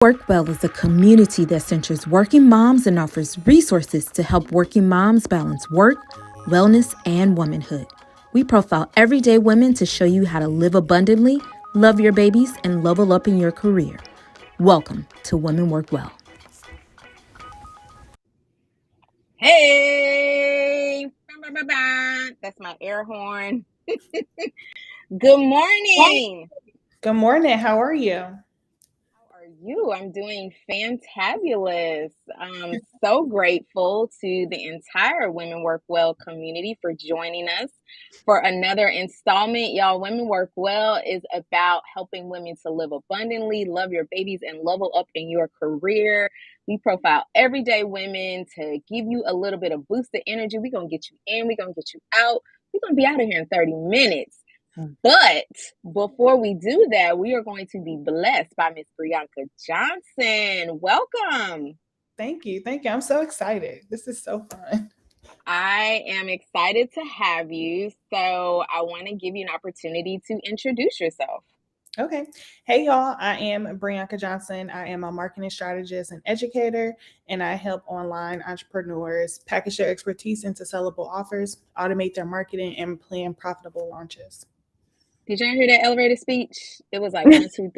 Work Well is a community that centers working moms and offers resources to help working moms balance work, wellness, and womanhood. We profile everyday women to show you how to live abundantly, love your babies, and level up in your career. Welcome to Women Work Well. Hey, that's my air horn. Good morning. Good morning. How are you? How are you? I'm doing fantabulous. I'm so grateful to the entire Women Work Well community for joining us for another installment. Y'all, Women Work Well is about helping women to live abundantly, love your babies, and level up in your career. We profile everyday women to give you a little bit of boosted energy. We're going to get you in, we're going to get you out. We're going to be out of here in 30 minutes. But before we do that, we are going to be blessed by Miss Brianca Johnson. Welcome. Thank you. Thank you. I'm so excited. This is so fun. I am excited to have you. So I want to give you an opportunity to introduce yourself. Okay. Hey, y'all. I am Brianca Johnson. I am a marketing strategist and educator, and I help online entrepreneurs package their expertise into sellable offers, automate their marketing, and plan profitable launches. Did y'all hear that elevator speech? It was like 1, 2,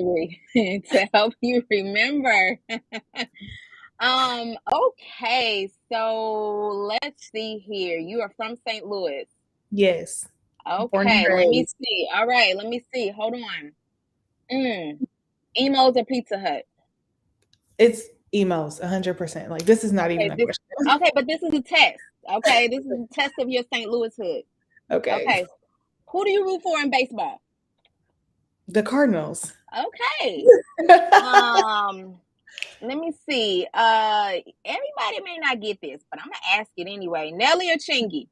3 to help you remember. Okay, so let's see here. You are from St. Louis. Yes. Born and Okay, let me raised. see. All right, let me see. Hold on. Emos or Pizza Hut? It's emos, 100%. Like, this is not even Okay, a question. but this is a test. Okay, this is a test of your St. Louis hood. Okay. Okay, who do you root for in baseball? The Cardinals. Okay. Let me see. Everybody may not get this, but I'm gonna ask it anyway. Nelly or Chingy?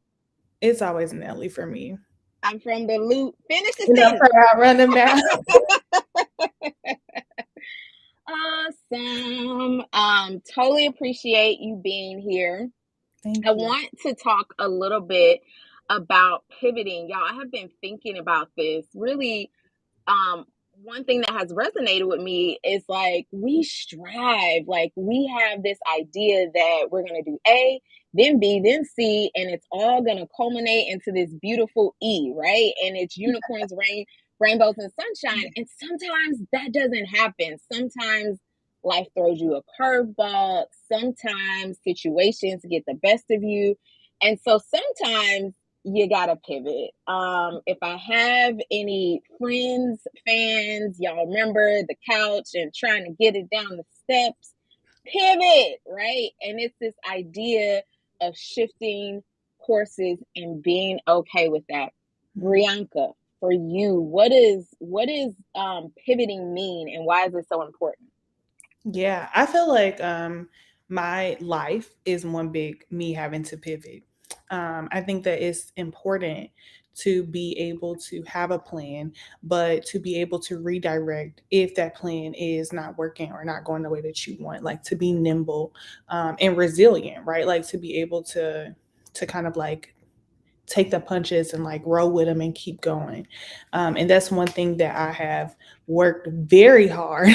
It's always Nelly for me. I'm from the loop. Finish the You know, sentence. run them down. Awesome. Totally appreciate you being here. Thank I you. want to talk a little bit about pivoting. Y'all, I have been thinking about this. Really, one thing that has resonated with me is like we strive, like we have this idea that we're gonna do A, then B, then C, and it's all gonna culminate into this beautiful E, right? And it's unicorns, rainbows, and sunshine. And sometimes that doesn't happen. Sometimes life throws you a curveball. Sometimes situations get the best of you. And so sometimes you gotta pivot. If I have any friends, fans, y'all remember the couch and trying to get it down the steps, pivot, right? And it's this idea of shifting courses and being okay with that. Brianca, for you, what is pivoting mean, and why is it so important? Yeah, I feel like my life is one big me having to pivot. I think that it's important to be able to have a plan, but to be able to redirect if that plan is not working or not going the way that you want. Like to be nimble and resilient, right? Like to be able to kind of like take the punches and like roll with them and keep going. And that's one thing that I have worked very hard,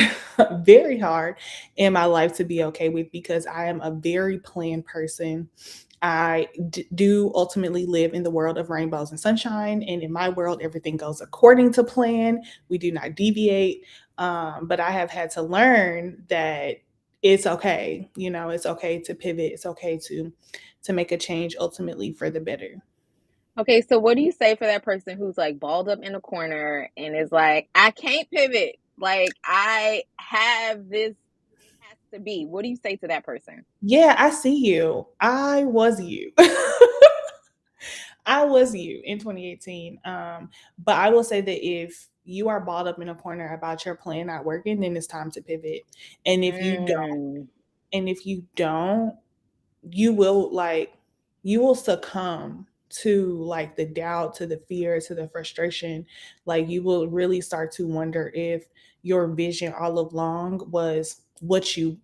very hard in my life to be okay with because I am a very planned person. I do ultimately live in the world of rainbows and sunshine. And in my world, everything goes according to plan. We do not deviate. But I have had to learn that it's okay. You know, it's okay to pivot. It's okay to make a change ultimately for the better. Okay, so what do you say for that person who's like balled up in a corner and is like, I can't pivot. Like I have this has to be. What do you say to that person? Yeah, I see you. I was you. I was you in 2018. But I will say that if you are balled up in a corner about your plan not working, then it's time to pivot. And if you don't, Mm. and if you don't, you will you will succumb to like the doubt, to the fear, to the frustration. Like you will really start to wonder if your vision all along was what you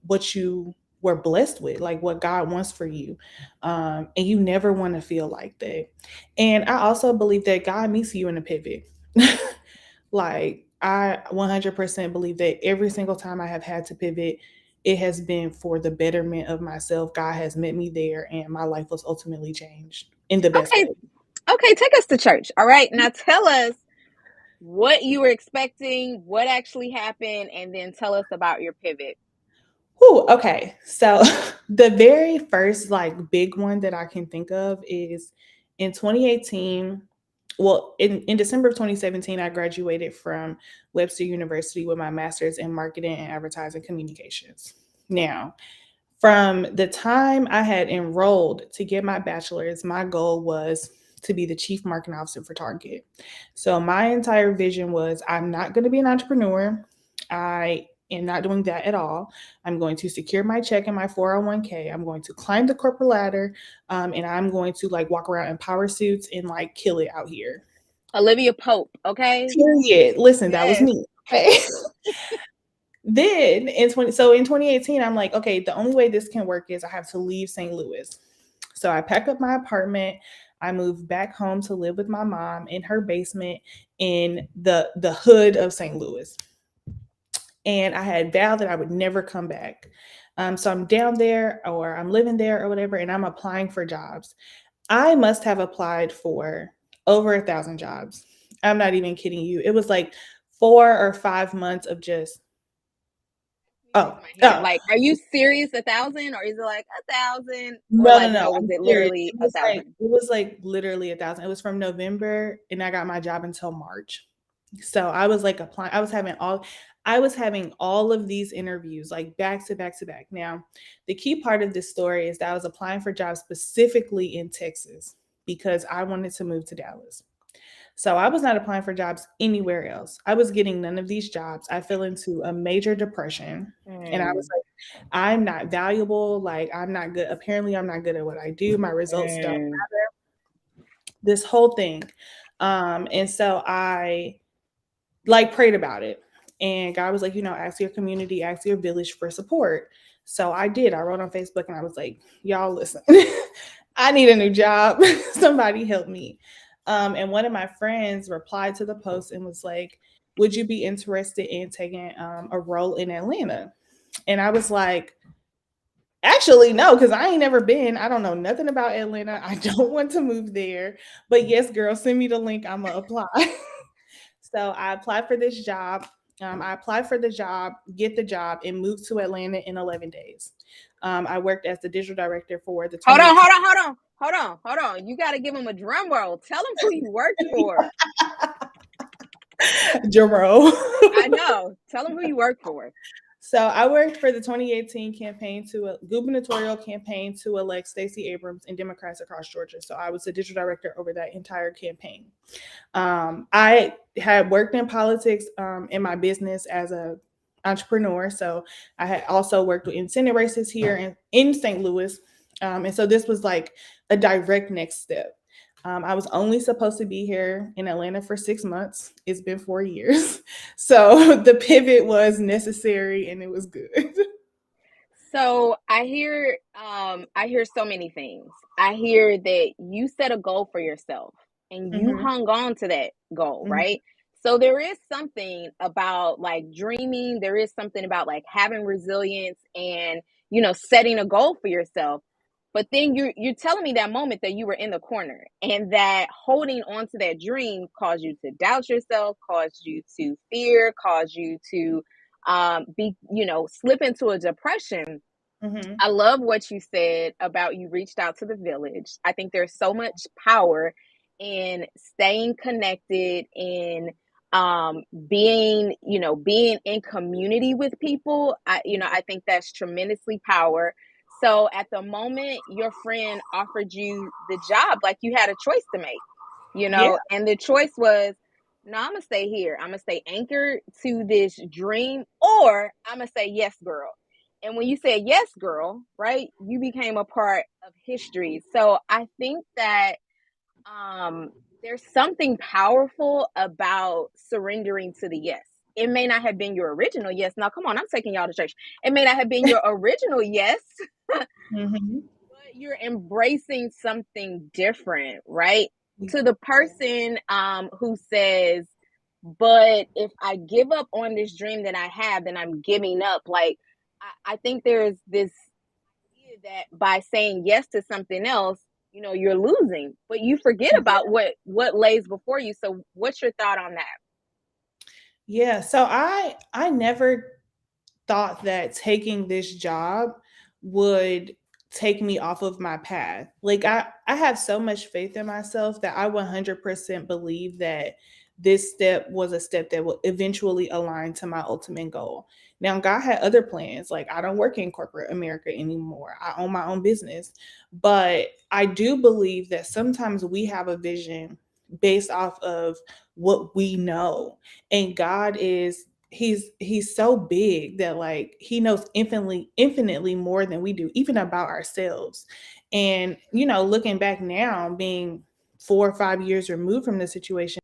were blessed with, like what God wants for you. And you never want to feel like that. And I also believe that God meets you in a pivot. Like I 100% believe that every single time I have had to pivot, it has been for the betterment of myself. God has met me there, and my life was ultimately changed in the best Okay, way. okay, take us to church. All right, now tell us what you were expecting, what actually happened, and then tell us about your pivot. Whew, okay. So the very first like big one that I can think of is in 2018. Well, in December of 2017, I graduated from Webster University with my master's in marketing and advertising communications. Now, from the time I had enrolled to get my bachelor's, my goal was to be the chief marketing officer for Target. So my entire vision was I'm not going to be an entrepreneur. I am not doing that at all. I'm going to secure my check in my 401k. I'm going to climb the corporate ladder, and I'm going to like walk around in power suits and like kill it out here. Olivia Pope, okay? Period. Listen, that was Yes. me. Okay. Then in 2018, I'm like, okay, the only way this can work is I have to leave St. Louis. So I pack up my apartment. I moved back home to live with my mom in her basement in the hood of St. Louis. And I had vowed that I would never come back. So I'm down there or I'm living there or whatever, and I'm applying for jobs. I must have applied for over 1,000 jobs. I'm not even kidding you. It was like 4 or 5 months of just Raise oh, my hand. oh, Like, are you serious? 1,000, or is it like 1,000, or no, no, like no. no? Was I'm it serious. literally 1,000? It was like literally 1,000. It was from November, and I got my job until March. So I was like applying. I was having all of these interviews like back to back to back. Now, the key part of this story is that I was applying for jobs specifically in Texas because I wanted to move to Dallas. So I was not applying for jobs anywhere else. I was getting none of these jobs. I fell into a major depression, and I was Mm, like, I'm not valuable. Like, I'm not good. Apparently, I'm not good at what I do. My results don't mm. matter. This whole thing. And so I like prayed about it. And God was like, ask your community, ask your village for support. So I did. I wrote on Facebook and I was like, y'all listen, I need a new job. Somebody help me. And one of my friends replied to the post and was like, would you be interested in taking a role in Atlanta? And I was like, actually, no, because I ain't never been. I don't know nothing about Atlanta. I don't want to move there. But yes, girl, send me the link. I'm going to apply. So I applied for this job. I applied for the job, get the job, and moved to Atlanta in 11 days. I worked as the digital director for the Hold on, 2018. hold on, hold on, hold on, hold on. You got to give them a drum roll. Tell them who you worked for. Jerome. I know. Tell them who you worked for. So I worked for the 2018 campaign to a gubernatorial campaign to elect Stacey Abrams and Democrats across Georgia. So I was the digital director over that entire campaign. I had worked in politics in my business as a entrepreneur. So I had also worked in Senate races here in St. Louis. And so this was like a direct next step. I was only supposed to be here in Atlanta for 6 months. It's been 4 years. So the pivot was necessary and it was good. So I hear so many things. I hear that you set a goal for yourself and you Mm-hmm, hung on to that goal, mm-hmm, right? So there is something about like dreaming, there is something about like having resilience and setting a goal for yourself. But then you're telling me that moment that you were in the corner and that holding on to that dream caused you to doubt yourself, caused you to fear, caused you to be slip into a depression. mm-hmm. I love what you said about you reached out to the village. I think there's so much power in staying connected, in being in community with people. I think that's tremendously power. So at the moment your friend offered you the job, like you had a choice to make, Yeah. and the choice was, no, I'm gonna stay here. I'm gonna stay anchored to this dream, or I'm gonna say yes, girl. And when you said yes, girl, right, you became a part of history. So I think that um, there's something powerful about surrendering to the yes. It may not have been your original yes. Now, come on, I'm taking y'all to church. It may not have been your original yes, but Mm-hmm. you're embracing something different, right? To the person who says, But if I give up on this dream that I have, then I'm giving up. Like, I think there's this idea that by saying yes to something else, you're losing, but you forget about what lays before you. So what's your thought on that? Yeah, so I never thought that taking this job would take me off of my path. Like I have so much faith in myself that I 100% believe that this step was a step that will eventually align to my ultimate goal. Now God had other plans. Like I don't work in corporate America anymore. I own my own business. But I do believe that sometimes we have a vision based off of what we know. And God is he's so big that like he knows infinitely more than we do, even about ourselves. And looking back now, being 4 or 5 years removed from the situation,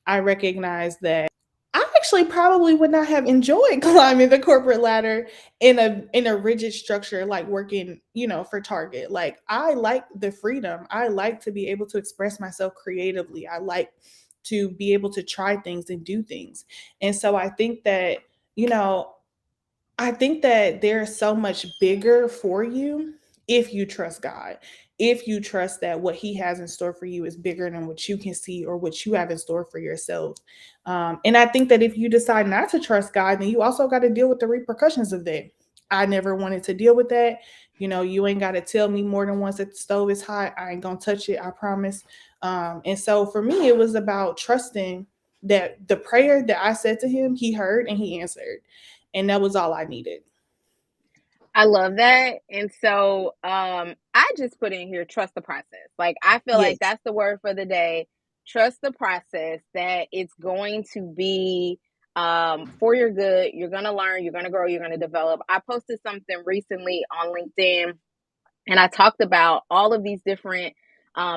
I recognize that I actually probably would not have enjoyed climbing the corporate ladder in a rigid structure like working, for Target. Like I like the freedom. I like to be able to express myself creatively. I like to be able to try things and do things. And so you know, I think that there's so much bigger for you if you trust God. If you trust that what He has in store for you is bigger than what you can see or what you have in store for yourself. And I think that if you decide not to trust God, then you also got to deal with the repercussions of that. I never wanted to deal with that. You ain't got to tell me more than once that the stove is hot. I ain't going to touch it. I promise. And so for me, it was about trusting that the prayer that I said to Him, He heard and He answered, and that was all I needed. I love that. And so I just put in here trust the process. Like I feel like Yes. that's the word for the day. Trust the process, that it's going to be for your good. You're going to learn, you're going to grow, you're going to develop. I posted something recently on LinkedIn, and I talked about all of these different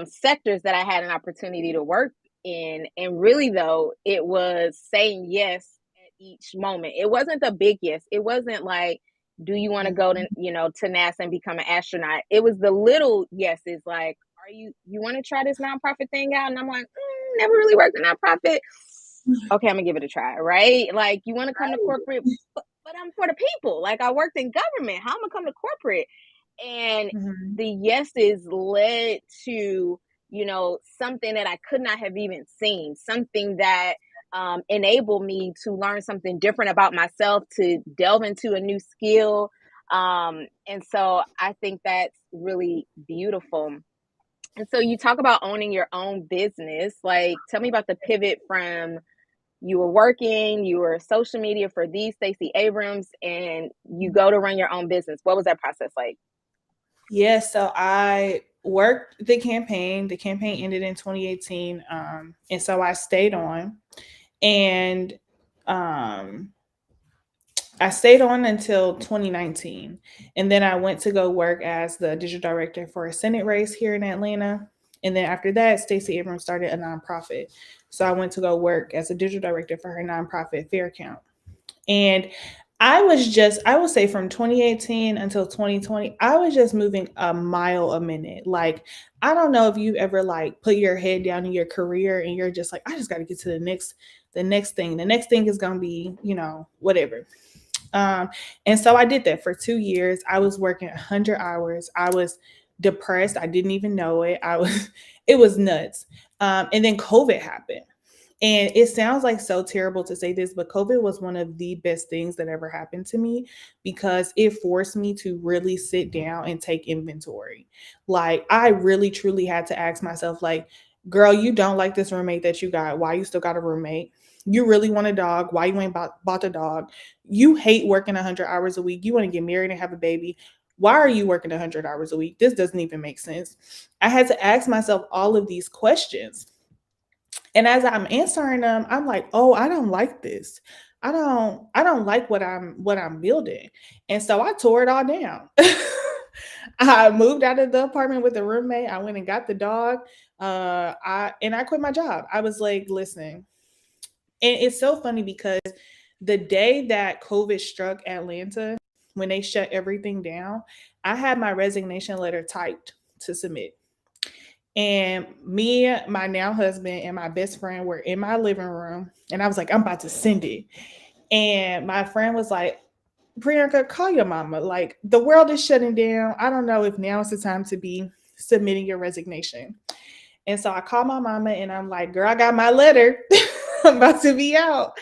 sectors that I had an opportunity to work in. And really, though, it was saying yes at each moment. It wasn't the big yes. It wasn't like, do you want to go to, Mhm. to NASA and become an astronaut? It was the little yeses, like, are you want to try this nonprofit thing out? And I'm like, never really worked in nonprofit. Okay, I'm gonna give it a try, right? Like, you want to come to corporate, but I'm for the people. Like, I worked in government. How am I gonna come to corporate? And Mhm. the yeses led to, something that I could not have even seen, something that enabled me to learn something different about myself, to delve into a new skill. And so I think that's really beautiful. And so you talk about owning your own business. Like, tell me about the pivot from you were working, you were social media for the Stacey Abrams, and you go to run your own business. What was that process like? Yeah, so I worked the campaign. The campaign ended in 2018. And so I stayed on, and um, I stayed on until 2019. And then I went to go work as the digital director for a Senate race here in Atlanta. And then after that, Stacey Abrams started a nonprofit. So I went to go work as a digital director for her nonprofit Fair Count. And I would say from 2018 until 2020, I was just moving a mile a minute. Like, I don't know if you ever like put your head down in your career and you're just like, I just got to get to the next thing. The next thing is going to be, whatever. Um, and so I did that for 2 years. I was working 100 hours. I was depressed. I didn't even know it. It was nuts. And then COVID happened. And it sounds like so terrible to say this, but COVID was one of the best things that ever happened to me because it forced me to really sit down and take inventory. Like, I really truly had to ask myself, like, girl, you don't like this roommate that you got. Why you still got a roommate? You really want a dog. Why you ain't bought the dog? You hate working 100 hours a week. You want to get married and have a baby. Why are you working 100 hours a week? This doesn't even make sense. I had to ask myself all of these questions, and as I'm answering them, I'm like, "Oh, I don't like this. I don't like what I'm building." And so I tore it all down. I moved out of the apartment with a roommate. I went and got the dog. I quit my job. I was like, "Listen." And it's so funny because the day that COVID struck Atlanta, when they shut everything down, I had my resignation letter typed to submit. And me, my now husband, and my best friend were in my living room. And I was like, I'm about to send it. And my friend was like, Brianca, call your mama. Like, the world is shutting down. I don't know if now is the time to be submitting your resignation. And so I called my mama and I'm like, girl, I got my letter. I'm about to be out.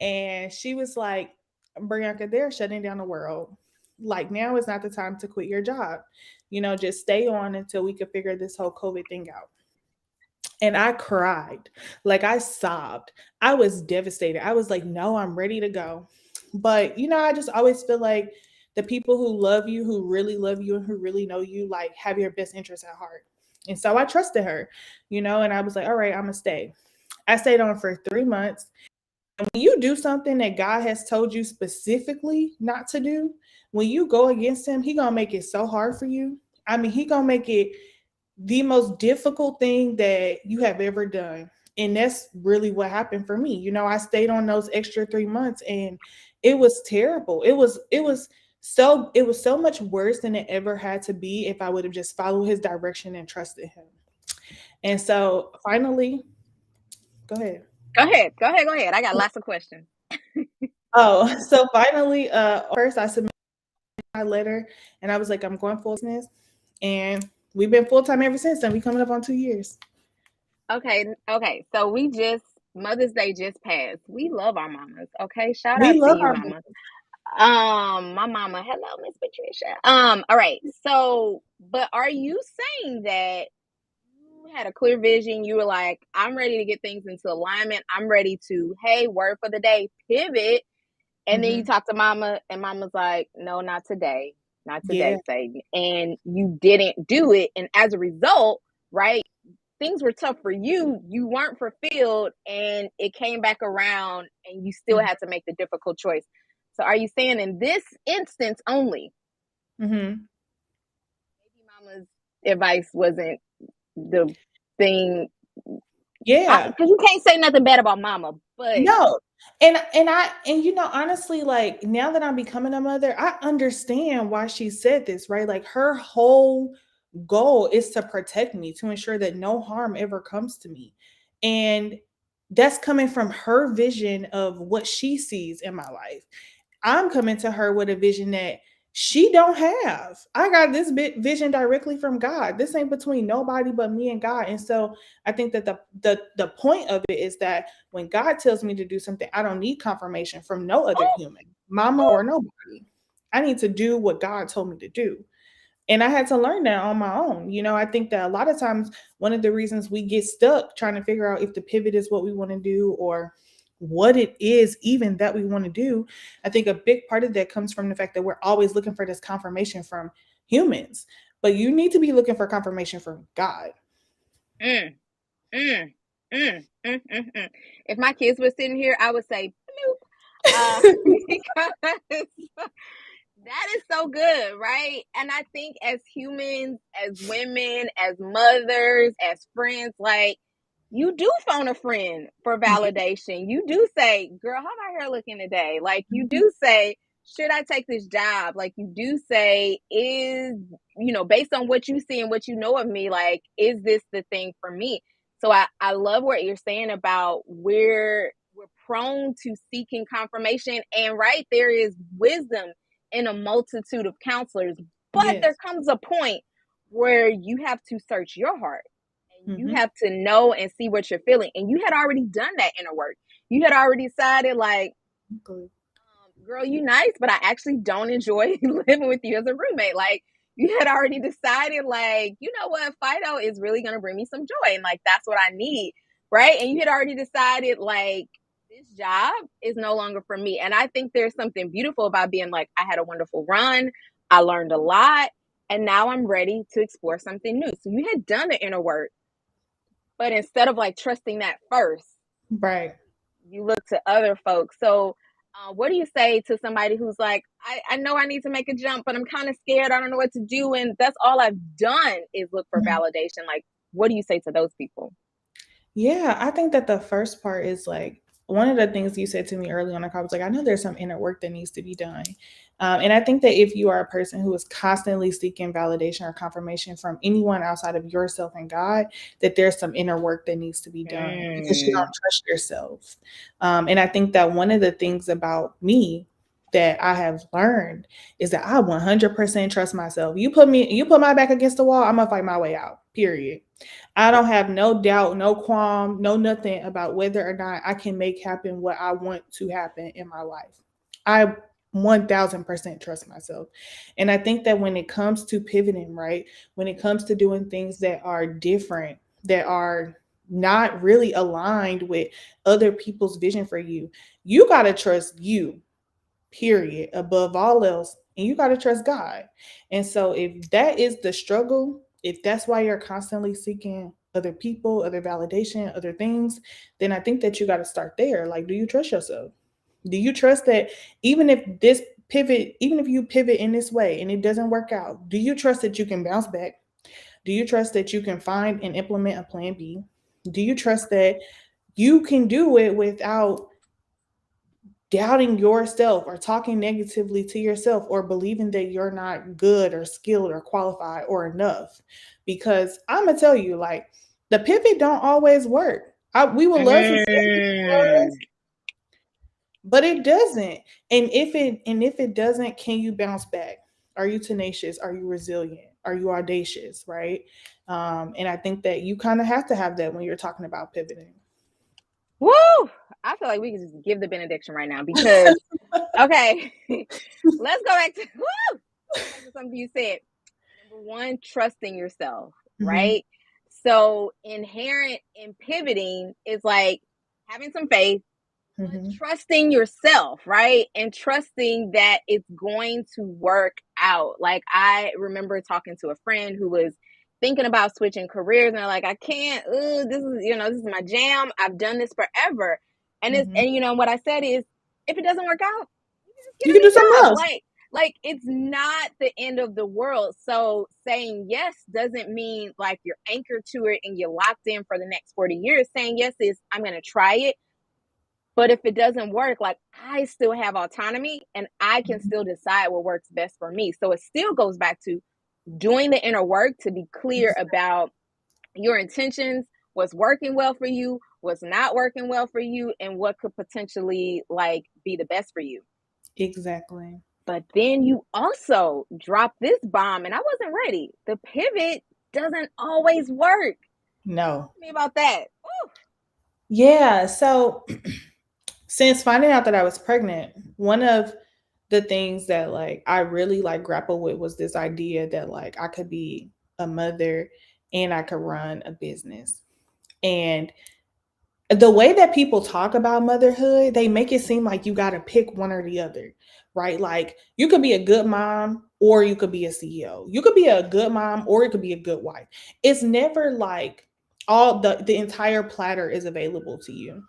And she was like, Brianca, they're shutting down the world. Like, now is not the time to quit your job. Just stay on until we could figure this whole COVID thing out. And I cried. Like, I sobbed. I was devastated. I was like, no, I'm ready to go. But, I just always feel like the people who love you, who really love you, and who really know you, like, have your best interests at heart. And so I trusted her, and I was like, all right, I'm going to stay. I stayed on for 3 months. And when you do something that God has told you specifically not to do, when you go against him, he going to make it so hard for you. I mean, he going to make it the most difficult thing that you have ever done. And that's really what happened for me. I stayed on those extra 3 months and it was terrible. It was so much worse than it ever had to be if I would have just followed his direction and trusted him. And so finally, go ahead. Go ahead. I got lots of questions. Oh, so finally, first I submitted my letter and I was like, I'm going full business. And we've been full time ever since. And we coming up on 2 years. Okay. So Mother's Day just passed. We love our mamas. Okay. Shout We out to love you, our mama. My mama. Hello, Miss Patricia. All right. So, but are you saying that you had a clear vision? You were like, I'm ready to get things into alignment. I'm ready to, hey, word for the day, pivot. And then you Mm-hmm. talk to mama, and mama's like, no, not today. Not Yeah. today, Satan. And you didn't do it. And as a result, right, things were tough for you. You weren't fulfilled, and it came back around, and you still had to make the difficult choice. So are you saying in this instance only, Mm-hmm. maybe mama's advice wasn't the thing? Yeah. Because you can't say nothing bad about mama, but No. And honestly, like, now that I'm becoming a mother, I understand why she said this, right? Like, her whole goal is to protect me, to ensure that no harm ever comes to me. And that's coming from her vision of what she sees in my life. I'm coming to her with a vision that she don't have. I got this vision directly from God. This ain't between nobody but me and God. And so I think that the point of it is that when God tells me to do something, I don't need confirmation from no other oh, human, mama or nobody. I need to do what God told me to do. And I had to learn that on my own. I think that a lot of times one of the reasons we get stuck trying to figure out if the pivot is what we want to do or what it is even that we want to do, I think a big part of that comes from the fact that we're always looking for this confirmation from humans. But you need to be looking for confirmation from God. mm, mm, mm. If my kids were sitting here, I would say, because that is so good, right? And I think as humans, as women, as mothers, as friends, like, you do phone a friend for Yeah. validation. You do say, girl, how my hair looking today? Like, you Mhm. do say, should I take this job? Like, you do say, based on what you see and what you know of me, like, is this the thing for me? So I love what you're saying about we're prone to seeking confirmation. And right, there is wisdom in a multitude of counselors, but there Yes. comes a point where you have to search your heart and you Hmm. have to know and see what you're feeling. And you had already done that inner work. You had already decided, like, girl, you nice, but I actually don't enjoy living with you as a roommate. Like, you had already decided, like, you know what, Fido is really going to bring me some joy. And, like, that's what I need. Right. And you had already decided, like, this job is no longer for me. And I think there's something beautiful about being like, I had a wonderful run. I learned a lot. And now I'm ready to explore something new. So you had done the inner work, but instead of like trusting that first, Right. you look to other folks. So, what do you say to somebody who's like, I know I need to make a jump, but I'm kind of scared. I don't know what to do. And that's all I've done is look for Mhm. validation. Like, what do you say to those people? Yeah, I think that the first part is like one of the things you said to me early on the call was like, I know there's some inner work that needs to be done. And I think that if you are a person who is constantly seeking validation or confirmation from anyone outside of yourself and God, that there's some inner work that needs to be done because you don't trust yourself. And I think that one of the things about me that I have learned is that I 100% trust myself. You put my back against the wall, I'm gonna fight my way out. Period. I don't have no doubt, no qualm, no nothing about whether or not I can make happen what I want to happen in my life. I 1000% trust myself. And I think that when it comes to pivoting, right, when it comes to doing things that are different, that are not really aligned with other people's vision for you, you got to trust you, period, above all else. And you got to trust God. And so, if that is the struggle, if that's why you're constantly seeking other people, other validation, other things, then I think that you got to start there. Like, do you trust yourself? Do you trust that even if you pivot in this way and it doesn't work out, do you trust that you can bounce back? Do you trust that you can find and implement a plan B? Do you trust that you can do it without doubting yourself or talking negatively to yourself or believing that you're not good or skilled or qualified or enough? Because I'm gonna tell you, like, the pivot don't always work. We would love to say it does, but it doesn't. And if it doesn't, can you bounce back? Are you tenacious? Are you resilient? Are you audacious? Right? And I think that you kind of have to have that when you're talking about pivoting. Woo! I feel like we can just give the benediction right now because, okay, let's go back to woo. Back to something you said. Number one, trusting yourself, Mm-hmm. right? So inherent in pivoting is like having some faith, but Mm-hmm. trusting yourself, right? And trusting that it's going to work out. Like I remember talking to a friend who was thinking about switching careers and they're like, I can't, this is my jam. I've done this forever. Mm-hmm. And what I said is, if it doesn't work out, you can just get You a can do new something job. else. Like it's not the end of the world. So saying yes doesn't mean like you're anchored to it and you're locked in for the next 40 years. Saying yes is I'm going to try it. But if it doesn't work, like I still have autonomy and I can Mhm. still decide what works best for me. So it still goes back to doing the inner work to be clear about your intentions, what's working well for you, what's not working well for you, and what could potentially like be the best for you. Exactly. But then you also drop this bomb, and I wasn't ready. The pivot doesn't always work. No. Talk to me about that. Ooh. Yeah. So since finding out that I was pregnant, one of the things that like I really like grappled with was this idea that like I could be a mother and I could run a business. And the way that people talk about motherhood, they make it seem like you got to pick one or the other, right? Like you could be a good mom or you could be a CEO. You could be a good mom or you could be a good wife. It's never like all the entire platter is available to you.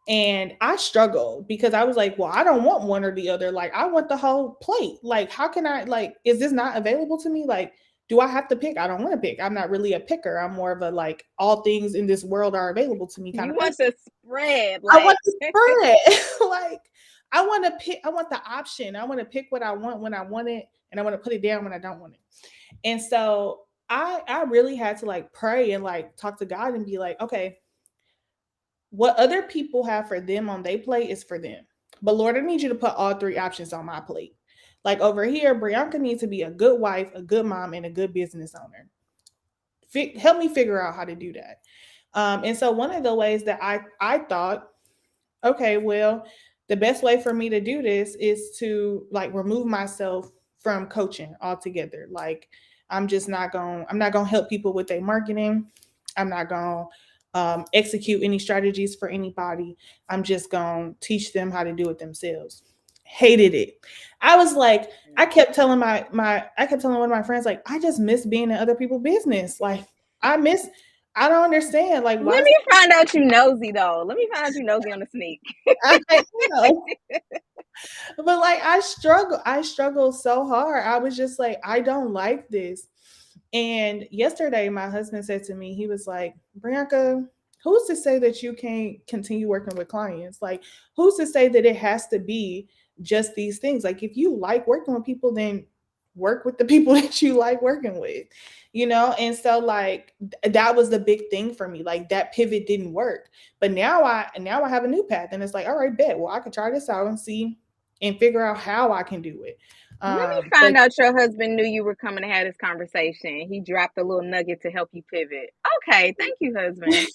And I struggled because I was like, well, I don't want one or the other. Like, I want the whole plate. Like, how can I, like, is this not available to me? Like, do I have to pick? I don't want to pick. I'm not really a picker. I'm more of a, like, all things in this world are available to me kind You of want person. the spread, I want like the spread. Like, I want to pick, I want the option. I want to pick what I want when I want it, and I want to put it down when I don't want it. And so I really had to, like, pray and, like, talk to God and be like, okay, what other people have for them on their plate is for them. But Lord, I need you to put all three options on my plate. Like over here, Brianca needs to be a good wife, a good mom, and a good business owner. Help me figure out how to do that. And so one of the ways that I thought, okay, well, the best way for me to do this is to like remove myself from coaching altogether. Like I'm not gonna help people with their marketing. I'm not gonna execute any strategies for anybody. I'm just gonna teach them how to do it themselves. Hated it. I was like, I kept telling I kept telling one of my friends, like, I just miss being in other people's business. Like I miss I don't understand. Like, why let is me find out you nosy though. Let me find out you nosy on the sneak. I know. But like I struggle so hard. I was just like, I don't like this. And yesterday my husband said to me, he was like, Brianca, who's to say that you can't continue working with clients? Like, who's to say that it has to be just these things? Like, if you like working with people, then work with the people that you like working with, And so, like, that was the big thing for me. Like, that pivot didn't work, but now I have a new path, and it's like, all right, bet. Well, I could try this out and see and figure out how I can do it. Let me But find out your husband knew you were coming to have this conversation. He dropped a little nugget to help you pivot. Okay, thank you, husband.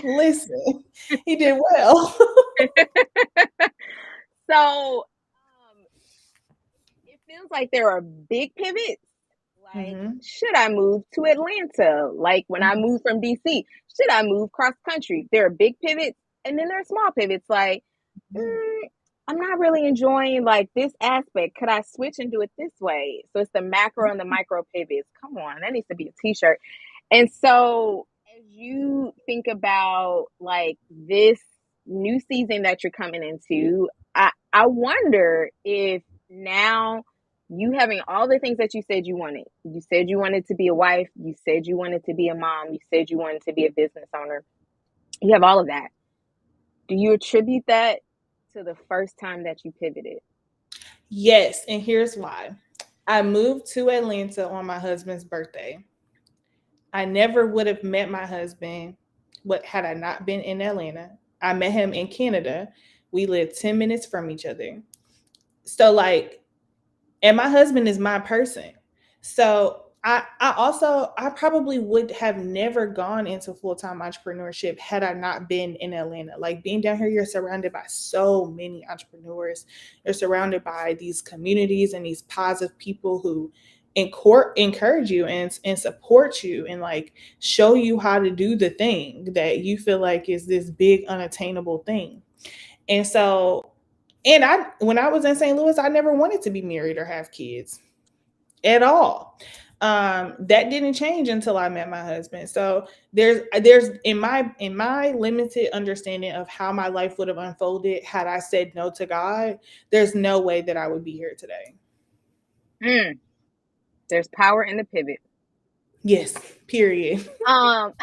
listen, he did well. So, it feels like there are big pivots. Like, Mm-hmm. should I move to Atlanta? Like when I moved from DC, should I move cross country? There are big pivots, and then there are small pivots. Like, I'm not really enjoying like this aspect. Could I switch and do it this way? So it's the macro and the micro pivots. Come on, that needs to be a t-shirt. And so as you think about like this new season that you're coming into, I wonder if now you having all the things that you said you wanted. You said you wanted to be a wife. You said you wanted to be a mom. You said you wanted to be a business owner. You have all of that. Do you attribute that to the first time that you pivoted? Yes, and here's why. I moved to Atlanta on my husband's birthday. I never would have met my husband had I not been in Atlanta. I met him in Canada. We lived 10 minutes from each other. So, like, and my husband is my person. So I probably would have never gone into full-time entrepreneurship had I not been in Atlanta. Like, being down here, you're surrounded by so many entrepreneurs. You're surrounded by these communities and these positive people who encourage you and support you and like show you how to do the thing that you feel like is this big unattainable thing. And so, and when I was in St. Louis, I never wanted to be married or have kids at all. That didn't change until I met my husband. So there's in my limited understanding of how my life would have unfolded had I said no to God, there's no way that I would be here today. There's power in the pivot. Yes, period. And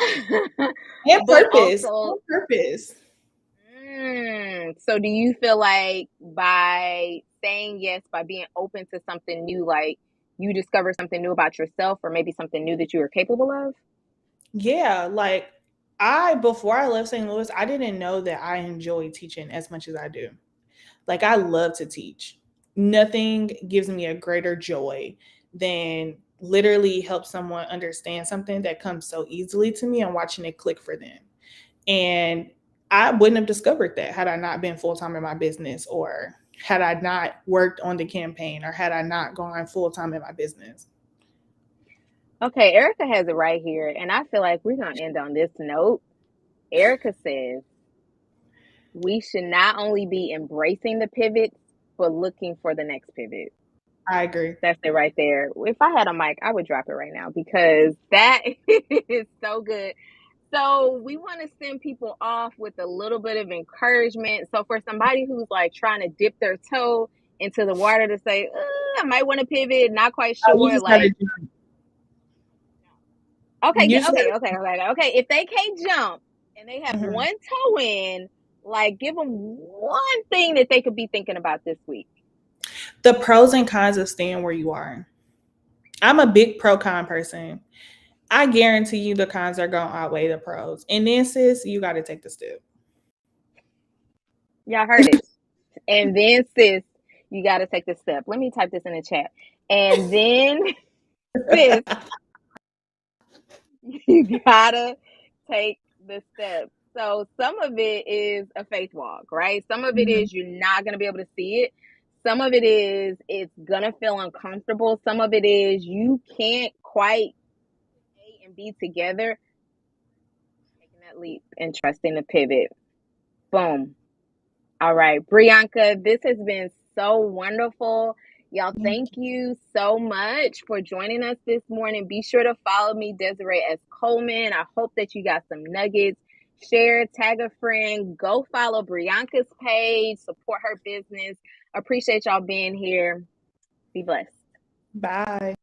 But purpose. purpose. So do you feel like by saying yes, by being open to something new, like you discover something new about yourself or maybe something new that you are capable of? Yeah, like before I left St. Louis, I didn't know that I enjoy teaching as much as I do. Like, I love to teach. Nothing gives me a greater joy than literally help someone understand something that comes so easily to me and watching it click for them. And I wouldn't have discovered that had I not been full-time in my business, or had I not worked on the campaign, or had I not gone full-time in my business. Okay, Erica has it right here, and I feel like we're going to end on this note. Erica says we should not only be embracing the pivots, but looking for the next pivot. I agree. That's it right there. If I had a mic, I would drop it right now because that is so good. So we want to send people off with a little bit of encouragement. So for somebody who's like trying to dip their toe into the water to say, I might want to pivot, not quite sure. Like, okay. If they can't jump and they have one toe in, like, give them one thing that they could be thinking about this week. The pros and cons of staying where you are. I'm a big pro-con person. I guarantee you the cons are going to outweigh the pros. And then, sis, you got to take the step. Y'all heard it. And then, sis, you got to take the step. Let me type this in the chat. And then, sis, you got to take the step. So some of it is a faith walk, right? Some of it is you're not going to be able to see it. Some of it is it's going to feel uncomfortable. Some of it is you can't quite stay and be together. Taking that leap and trusting the pivot. Boom. All right, Brianca, this has been so wonderful. Y'all, thank you so much for joining us this morning. Be sure to follow me, Desiree S. Coleman. I hope that you got some nuggets. Share, tag a friend, go follow Brianca's page, support her business. Appreciate y'all being here. Be blessed. Bye.